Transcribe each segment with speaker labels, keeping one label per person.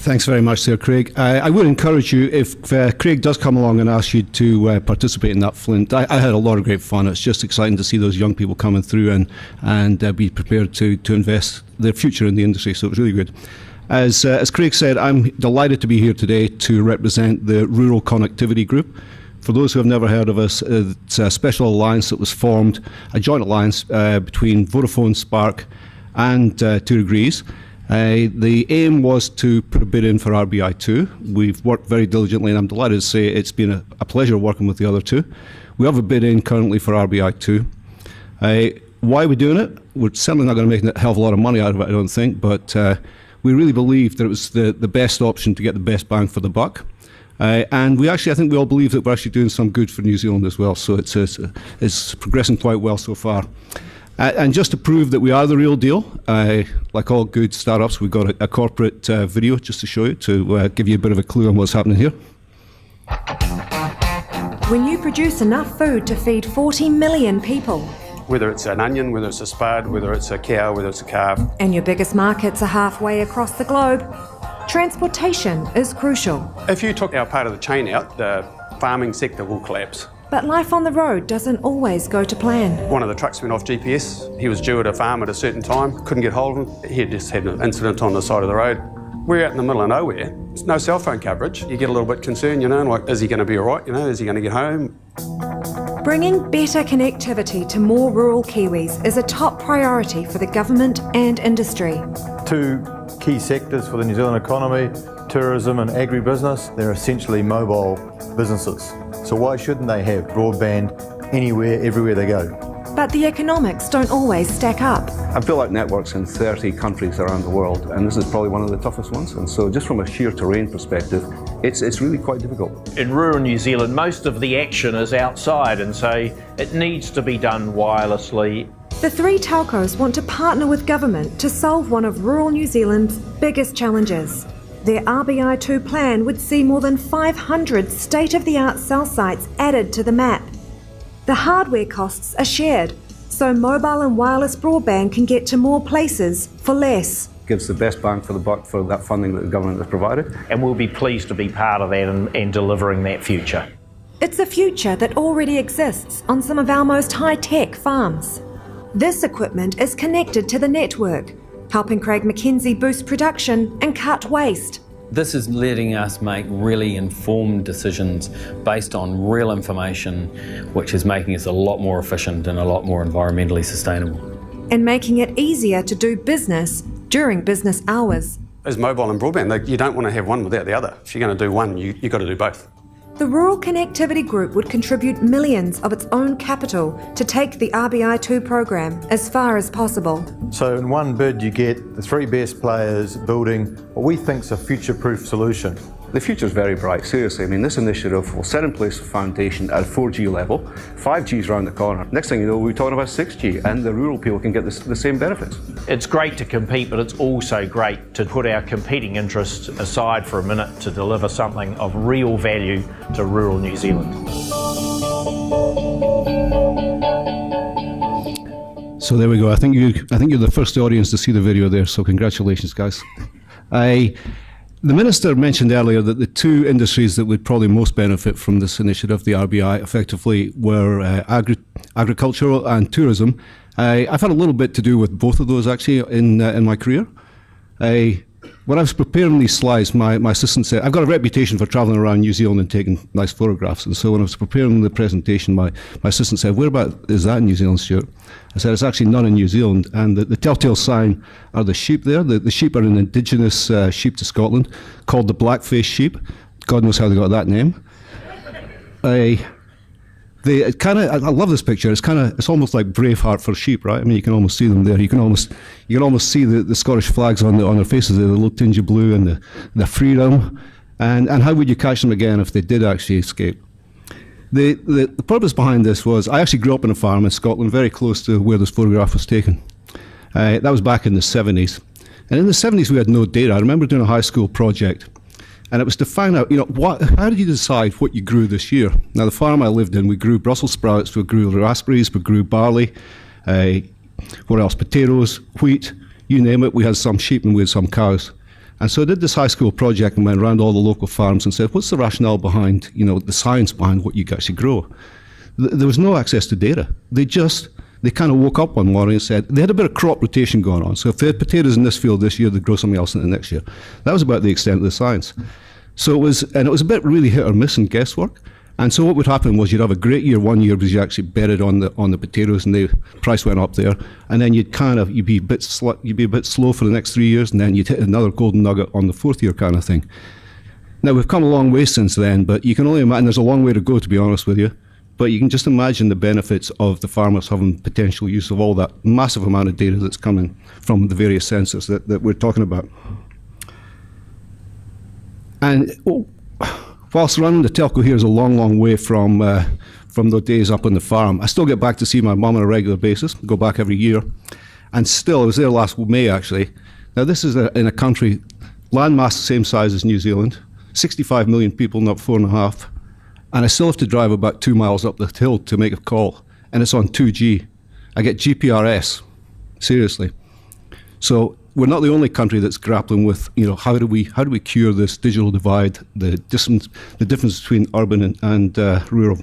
Speaker 1: Thanks very much there, Craig. I would encourage you, if Craig does come along and ask you to participate in that Flint, I had a lot of great fun. It's just exciting to see those young people coming through and be prepared to invest their future in the industry, so it was really good. As Craig said, I'm delighted to be here today to represent the Rural Connectivity Group. For those who have never heard of us, it's a special alliance that was formed, a joint alliance between Vodafone, Spark and 2 Degrees. The aim was to put a bid in for RBI2. We've worked very diligently, and I'm delighted to say it's been a pleasure working with the other two. We have a bid in currently for RBI2. Why are we doing it? We're certainly not going to make a hell of a lot of money out of it, I don't think, but we really believe that it was the best option to get the best bang for the buck. And I think we all believe that we're actually doing some good for New Zealand as well, so it's progressing quite well so far. And just to prove that we are the real deal, like all good startups, we've got a corporate video just to show you, to give you a bit of a clue on what's happening here.
Speaker 2: When you produce enough food to feed 40 million people,
Speaker 3: whether it's an onion, whether it's a spud, whether it's a cow, whether it's a calf,
Speaker 2: and your biggest markets are halfway across the globe, transportation is crucial.
Speaker 3: If you took our part of the chain out, the farming sector will collapse.
Speaker 2: But life on the road doesn't always go to plan.
Speaker 3: One of the trucks went off GPS. He was due at a farm at a certain time, couldn't get hold of him. He had just had an incident on the side of the road. We're out in the middle of nowhere. There's no cell phone coverage. You get a little bit concerned, like, is he going to be all right? Is he going to get home?
Speaker 2: Bringing better connectivity to more rural Kiwis is a top priority for the government and industry.
Speaker 4: 2 key sectors for the New Zealand economy, tourism and agribusiness. They're essentially mobile businesses. So why shouldn't they have broadband anywhere, everywhere they go?
Speaker 2: But the economics don't always stack up.
Speaker 1: I've built out networks in 30 countries around the world, and this is probably one of the toughest ones. And so just from a sheer terrain perspective, it's really quite difficult.
Speaker 5: In rural New Zealand, most of the action is outside, and so it needs to be done wirelessly.
Speaker 2: The 3 telcos want to partner with government to solve one of rural New Zealand's biggest challenges. Their RBI2 plan would see more than 500 state-of-the-art cell sites added to the map. The hardware costs are shared, so mobile and wireless broadband can get to more places for less.
Speaker 1: Gives the best bang for the buck for that funding that the government has provided.
Speaker 5: And we'll be pleased to be part of that and delivering that future.
Speaker 2: It's a future that already exists on some of our most high-tech farms. This equipment is connected to the network, helping Craig McKenzie boost production and cut waste.
Speaker 6: This is letting us make really informed decisions based on real information, which is making us a lot more efficient and a lot more environmentally sustainable.
Speaker 2: And making it easier to do business during business hours.
Speaker 3: As mobile and broadband, you don't want to have one without the other. If you're going to do one, you've got to do both.
Speaker 2: The Rural Connectivity Group would contribute millions of its own capital to take the RBI2 program as far as possible.
Speaker 4: So in one bid you get the 3 best players building what we think is a future-proof solution.
Speaker 1: The future is very bright, seriously. I mean, this initiative will set in place a foundation at a 4G level. 5G is around the corner. Next thing you know, we're talking about 6G, and the rural people can get the same benefits.
Speaker 5: It's great to compete, but it's also great to put our competing interests aside for a minute to deliver something of real value to rural New Zealand.
Speaker 1: So there we go. I think you're the first audience to see the video there, so congratulations, guys. The Minister mentioned earlier that the 2 industries that would probably most benefit from this initiative, the RBI, effectively were agricultural and tourism. I've had a little bit to do with both of those actually in my career. When I was preparing these slides, my assistant said, I've got a reputation for travelling around New Zealand and taking nice photographs. And so when I was preparing the presentation, my assistant said, whereabout is that in New Zealand, Stewart? I said, it's actually not in New Zealand. And the telltale sign are the sheep there. The sheep are an indigenous sheep to Scotland called the black-faced sheep. God knows how they got that name. I love this picture. It's almost like Braveheart for sheep, right? I mean, you can almost see them there. You can almost see the Scottish flags on their faces, the little tinge of blue and the freedom. And how would you catch them again if they did actually escape? The purpose behind this was, I actually grew up on a farm in Scotland, very close to where this photograph was taken. That was back in the 70s. And in the 70s we had no data. I remember doing a high school project. And it was to find out, how did you decide what you grew this year? Now, the farm I lived in, we grew Brussels sprouts, we grew raspberries, we grew barley, what else? Potatoes, wheat, you name it. We had some sheep and we had some cows. And so I did this high school project and went around all the local farms and said, what's the rationale behind, the science behind what you actually grow? There was no access to data. They kind of woke up one morning and said, they had a bit of crop rotation going on. So if they had potatoes in this field this year, they'd grow something else in the next year. That was about the extent of the science. So it was a bit really hit or miss and guesswork. And so what would happen was you'd have a great year one year because you actually bet it on the potatoes and the price went up there, and then you'd be a bit slow for the next 3 years, and then you'd hit another golden nugget on the fourth year kind of thing. Now we've come a long way since then, but you can only imagine there's a long way to go, to be honest with you. But you can just imagine the benefits of the farmers having potential use of all that massive amount of data that's coming from the various sensors that we're talking about. And whilst running the telco here is a long, long way from the days up on the farm, I still get back to see my mum on a regular basis, go back every year. And still, I was there last May actually. Now this is in a country, landmass the same size as New Zealand, 65 million people, not 4.5. And I still have to drive about 2 miles up the hill to make a call. And it's on 2G. I get GPRS, seriously. So we're not the only country that's grappling with, how do we cure this digital divide, the difference between urban and rural.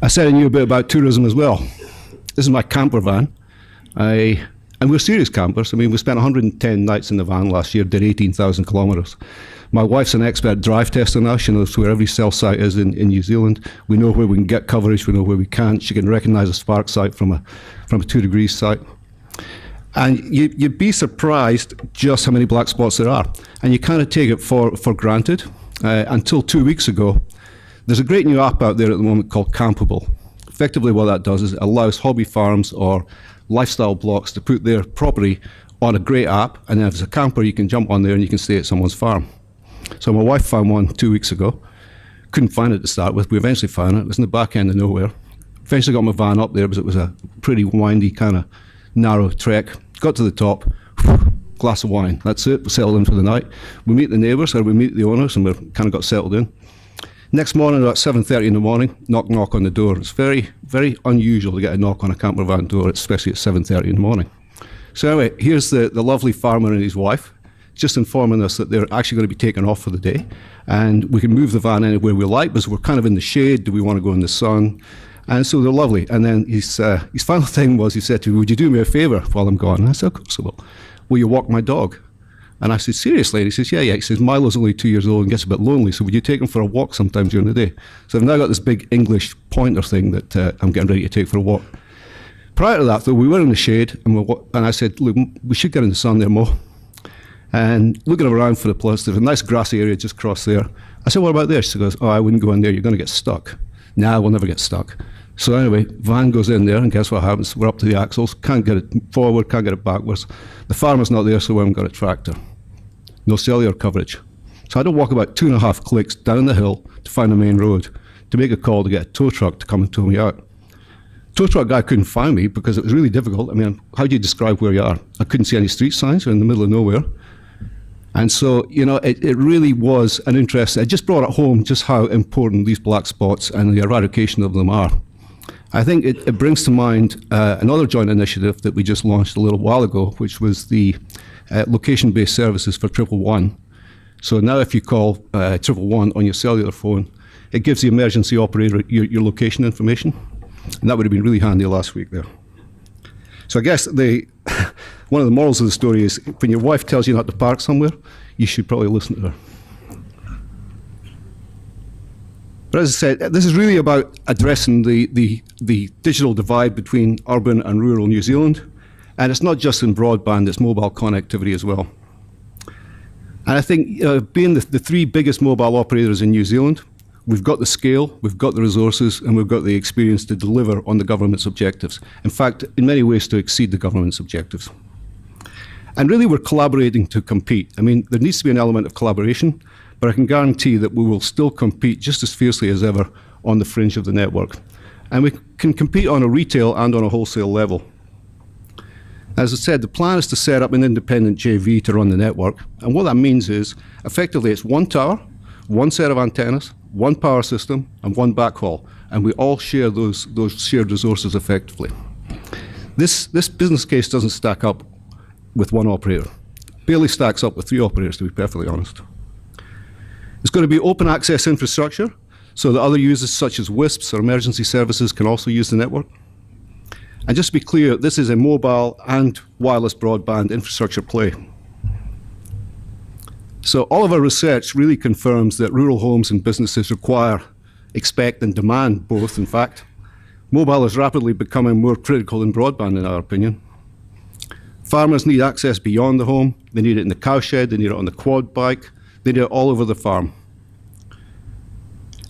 Speaker 1: I said I knew a bit about tourism as well. This is my camper van. And we're serious campers. I mean, we spent 110 nights in the van last year, did 18,000 kilometres. My wife's an expert drive tester now. She knows where every cell site is in New Zealand. We know where we can get coverage. We know where we can't. She can recognise a spark site from a 2 degrees site. And you'd be surprised just how many black spots there are. And you kind of take it for granted. Until 2 weeks ago, there's a great new app out there at the moment called Campable. Effectively what that does is it allows hobby farms or lifestyle blocks to put their property on a great app, and then if it's a camper, you can jump on there and you can stay at someone's farm. So my wife found one 2 weeks ago. Couldn't find it to start with. We eventually found it. It was in the back end of nowhere. Eventually got my van up there because it was a pretty windy, kind of narrow trek. Got to the top, glass of wine. That's it. We settled in for the night. We meet the neighbours, or we meet the owners, and we kind of got settled in. Next morning, about 7:30 in the morning, knock on the door. It's very, very unusual to get a knock on a camper van door, especially at 7:30 in the morning. So anyway, here's the lovely farmer and his wife, just informing us that they're actually going to be taken off for the day, and we can move the van anywhere we like because we're kind of in the shade. Do we want to go in the sun? And so they're lovely. And then his final thing was, he said to me, would you do me a favour while I'm gone? And I said, of course I will. Will you walk my dog? And I said, seriously? And he says, yeah. He says, Milo's only 2 years old and gets a bit lonely, so would you take him for a walk sometime during the day? So I've now got this big English pointer thing that I'm getting ready to take for a walk. Prior to that, though, we were in the shade, and I said, look, we should get in the sun there more. And looking around for the place, there's a nice grassy area just across there. I said, what about there? She goes, oh, I wouldn't go in there, you're going to get stuck. Nah, we'll never get stuck. So anyway, van goes in there, and guess what happens? We're up to the axles, can't get it forward, can't get it backwards. The farmer's not there, so we haven't got a tractor. No cellular coverage. So I had to walk about 2.5 clicks down the hill to find the main road to make a call to get a tow truck to come and tow me out. Tow truck guy couldn't find me because it was really difficult. I mean, how do you describe where you are? I couldn't see any street signs, we're in the middle of nowhere. And so, it really was an interest. I just brought it home just how important these black spots and the eradication of them are. I think it brings to mind another joint initiative that we just launched a little while ago, which was the location-based services for 111. So now if you call 111 on your cellular phone, it gives the emergency operator your location information. And that would have been really handy last week there. So I guess one of the morals of the story is when your wife tells you not to park somewhere, you should probably listen to her. But as I said, this is really about addressing the digital divide between urban and rural New Zealand. And it's not just in broadband, it's mobile connectivity as well. And I think being the three biggest mobile operators in New Zealand, we've got the scale, we've got the resources, and we've got the experience to deliver on the government's objectives. In fact, in many ways to exceed the government's objectives. And really we're collaborating to compete. I mean, there needs to be an element of collaboration, but I can guarantee that we will still compete just as fiercely as ever on the fringe of the network. And we can compete on a retail and on a wholesale level. As I said, the plan is to set up an independent JV to run the network. And what that means is, effectively, it's one tower, one set of antennas, one power system, and one backhaul. And we all share those shared resources effectively. This business case doesn't stack up with one operator. Barely stacks up with 3 operators, to be perfectly honest. It's going to be open access infrastructure, so that other users such as WISPs or emergency services can also use the network. And just to be clear, this is a mobile and wireless broadband infrastructure play. So all of our research really confirms that rural homes and businesses require, expect and demand both, in fact. Mobile is rapidly becoming more critical than broadband, in our opinion. Farmers need access beyond the home. They need it in the cowshed, they need it on the quad bike, they need it all over the farm.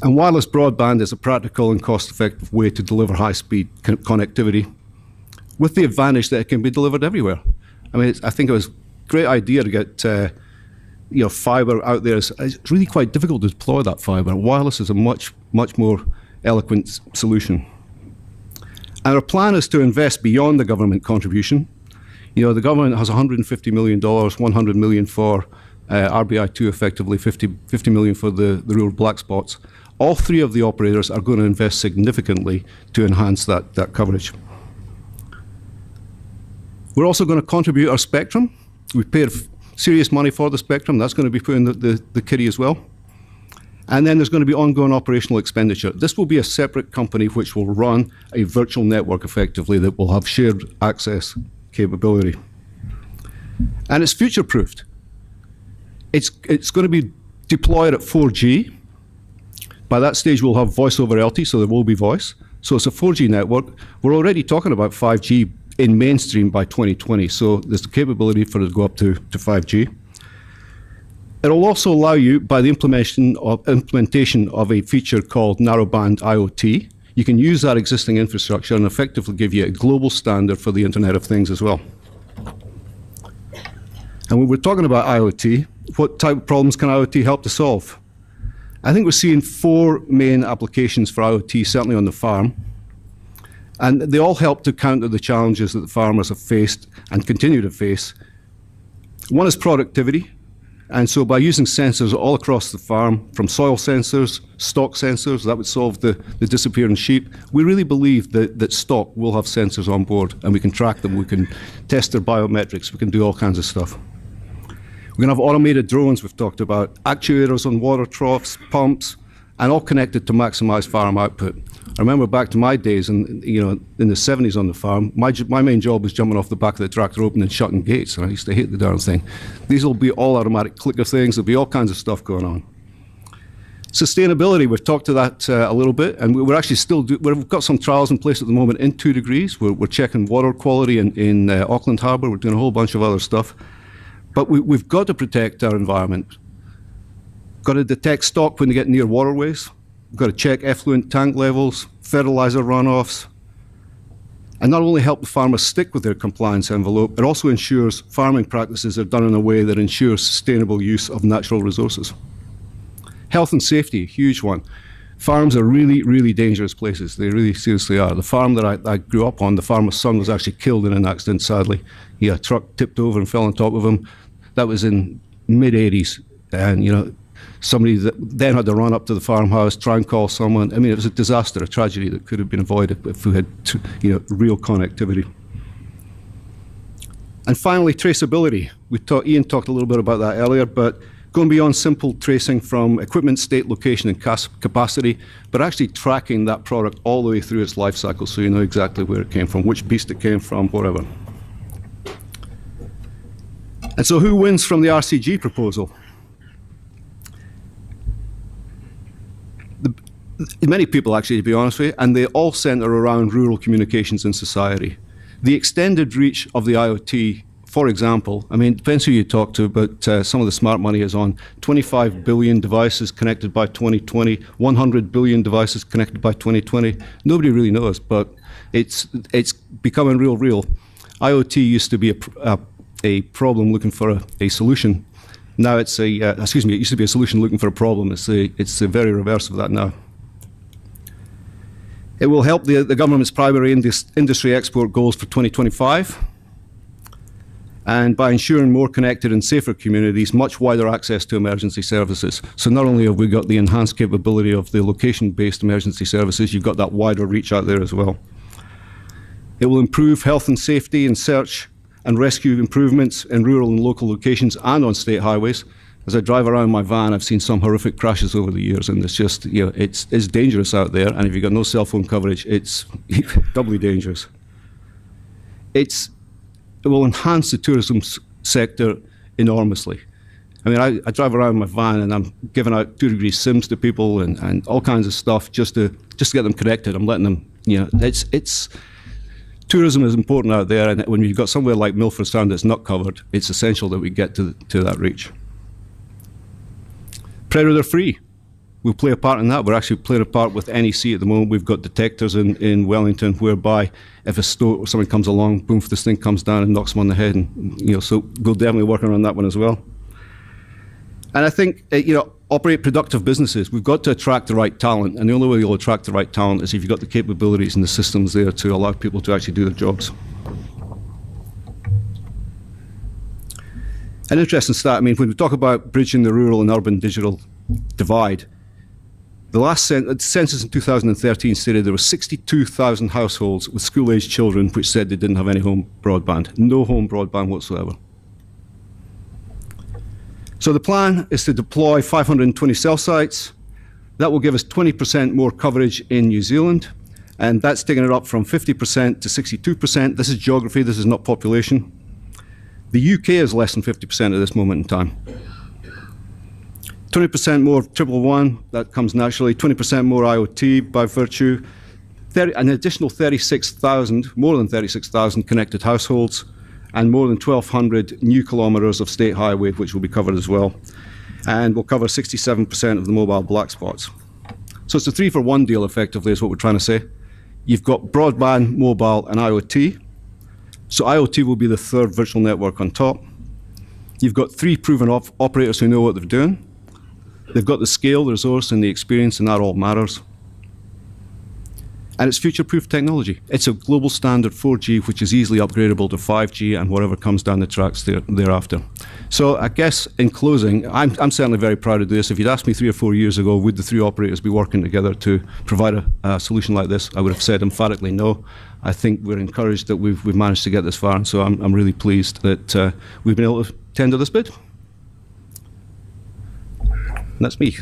Speaker 1: And wireless broadband is a practical and cost-effective way to deliver high-speed connectivity, with the advantage that it can be delivered everywhere. I mean, I think it was a great idea to get fiber out there. It's really quite difficult to deploy that fiber. Wireless is a much more eloquent solution. And our plan is to invest beyond the government contribution. The government has $150 million, $100 million for RBI2, effectively $50 million for the rural black spots. All 3 of the operators are going to invest significantly to enhance that coverage. We're also going to contribute our spectrum. We paid serious money for the spectrum. That's going to be put in the kitty as well. And then there's going to be ongoing operational expenditure. This will be a separate company which will run a virtual network effectively that will have shared access capability. And it's future-proofed. It's going to be deployed at 4G. By that stage, we'll have voice over LTE, so there will be voice. So it's a 4G network. We're already talking about 5G in mainstream by 2020, so there's the capability for it to go up to 5G. It'll also allow you, by the implementation of a feature called narrowband IoT, you can use that existing infrastructure and effectively give you a global standard for the Internet of Things as well. And when we're talking about IoT, what type of problems can IoT help to solve? I think we're seeing 4 main applications for IoT, certainly on the farm. And they all help to counter the challenges that the farmers have faced and continue to face. One is productivity. And so by using sensors all across the farm, from soil sensors, stock sensors, that would solve the disappearing sheep. We really believe that stock will have sensors on board, and we can track them, we can test their biometrics, we can do all kinds of stuff. We're going to have automated drones we've talked about, actuators on water troughs, pumps, and all connected to maximize farm output. I remember back to my days in the 70s on the farm, my main job was jumping off the back of the tractor, opening and shutting gates, and I used to hate the darn thing. These will be all automatic clicker things, there'll be all kinds of stuff going on. Sustainability, we've talked to that a little bit, and we're actually we've got some trials in place at the moment in 2 degrees. We're checking water quality in Auckland Harbour, we're doing a whole bunch of other stuff. But we've got to protect our environment. Got to detect stock when they get near waterways. We've got to check effluent tank levels, fertilizer runoffs, and not only help the farmers stick with their compliance envelope, it also ensures farming practices are done in a way that ensures sustainable use of natural resources. Health and safety, a huge one. Farms are really, really dangerous places. They really seriously are. The farm that I grew up on, the farmer's son was actually killed in an accident, sadly. A truck tipped over and fell on top of him. That was in mid-80s. And, somebody that then had to run up to the farmhouse, try and call someone. I mean, it was a disaster, a tragedy that could have been avoided if we had, real connectivity. And finally, traceability. Ian talked a little bit about that earlier, but going beyond simple tracing from equipment, state, location, and capacity, but actually tracking that product all the way through its life cycle so you know exactly where it came from, which beast it came from, whatever. And so who wins from the RCG proposal? Many people, actually, to be honest with you, and they all center around rural communications in society. The extended reach of the IoT, for example, I mean, it depends who you talk to, but some of the smart money is on 25 billion devices connected by 2020, 100 billion devices connected by 2020. Nobody really knows, but it's becoming real. IoT used to be a problem looking for a solution. Now it's it used to be a solution looking for a problem. It's the very reverse of that now. It will help the government's primary industry export goals for 2025. And by ensuring more connected and safer communities, much wider access to emergency services. So not only have we got the enhanced capability of the location-based emergency services, you've got that wider reach out there as well. It will improve health and safety and search and rescue improvements in rural and local locations and on state highways. As I drive around my van, I've seen some horrific crashes over the years, and it's just, it's dangerous out there, and if you've got no cell phone coverage, it's doubly dangerous. It will enhance the tourism sector enormously. I mean, I drive around my van and I'm giving out 2-degree sims to people and all kinds of stuff just to get them connected. I'm letting them, tourism is important out there, and when you've got somewhere like Milford Sound that's not covered, it's essential that we get to that reach. Predator free. We'll play a part in that. We're actually playing a part with NEC at the moment. We've got detectors in Wellington whereby if someone comes along, boom, this thing comes down and knocks them on the head. And, so we'll definitely work on that one as well. And I think, operate productive businesses. We've got to attract the right talent, and the only way you'll attract the right talent is if you've got the capabilities and the systems there to allow people to actually do their jobs. An interesting stat, when we talk about bridging the rural and urban digital divide, the last census in 2013 stated there were 62,000 households with school-aged children which said they didn't have any home broadband. No home broadband whatsoever. So the plan is to deploy 520 cell sites. That will give us 20% more coverage in New Zealand, and that's taking it up from 50% to 62%. This is geography, this is not population. The UK is less than 50% at this moment in time. 20% more 111, that comes naturally. 20% more IoT by virtue. An additional 36,000, more than 36,000 connected households, and more than 1,200 new kilometres of state highway, which will be covered as well. And we'll cover 67% of the mobile black spots. So it's a 3-for-1 deal, effectively, is what we're trying to say. You've got broadband, mobile, and IoT. So IoT will be the third virtual network on top. You've got 3 proven operators who know what they're doing. They've got the scale, the resource, and the experience, and that all matters. And it's future-proof technology. It's a global standard 4G, which is easily upgradable to 5G and whatever comes down the tracks thereafter. So I guess in closing, I'm certainly very proud of this. If you'd asked me 3 or 4 years ago, would the 3 operators be working together to provide a solution like this, I would have said emphatically no. I think we're encouraged that we've managed to get this far, and so I'm really pleased that we've been able to tender this bid. And that's me.